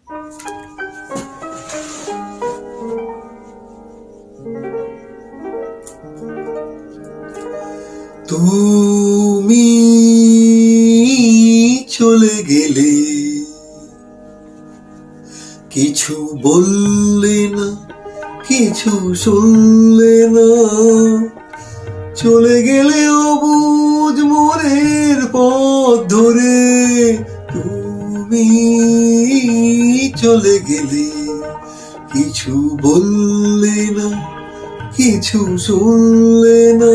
তুমি চলে গেলে, কিছু বললে না, কিছু শুনলে না। চলে গেলে অবুঝ মনের পথ ধরে। তুমি চলে গেলে, কিছু বললে না, কিছু শুনলে না।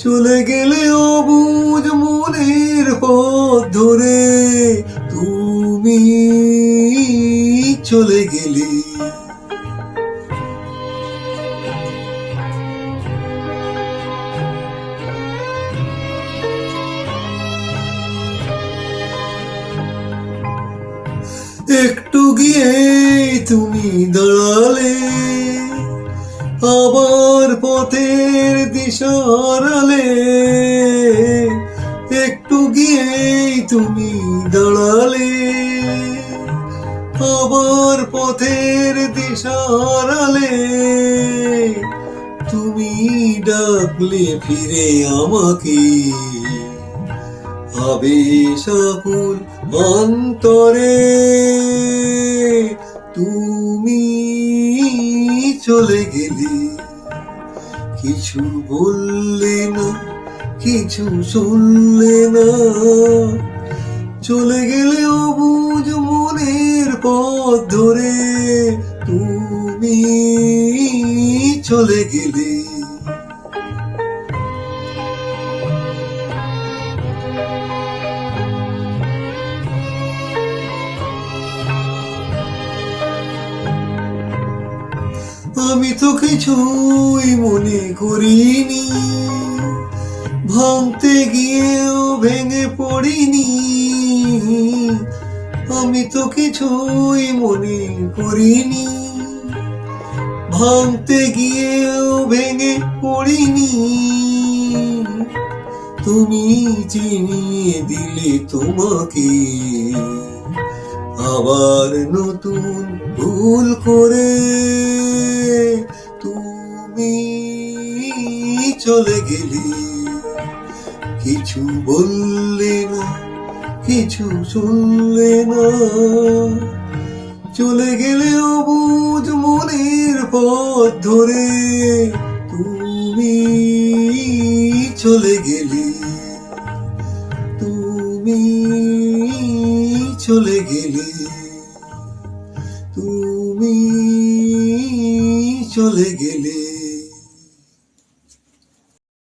চলে গেলে অবুঝ মনের পথ ধরে। তুমি চলে গেলে। একটু গিয়ে তুমি দাঁড়ালে, আবার পথের দিশা হারালে। একটু গিয়ে তুমি দাঁড়ালে, আবার পথের দিশা হারালে। তুমি ডাকলে ফিরে আমাকে, আবেশ আকুল অন্তরে। তুমি চলে গেলে, কিছু বললে না, কিছু শুনলে না। চলে গেলে অবুঝ মনের পথ ধরে। তুমি চলে গেলে। আমি তো কিছুই মনে করিনি, ভাঙতে গিয়েও ভেঙে পড়িনি। আমি তো কিছুই মনে করিনি, ভাঙতে গিয়েও ভেঙে পড়িনি। তুমি চিনিয়ে দিলে তোমাকে, আবার নতুন ভুল করে। তুমি চলে গেলে, কিছু বললে না, কিছু শুনলে না। চলে গেলে অবুঝ মনের পথ ধরে। তুমি চলে গেলে, তুমি চলে গেলে, তুমি চলে গেলে।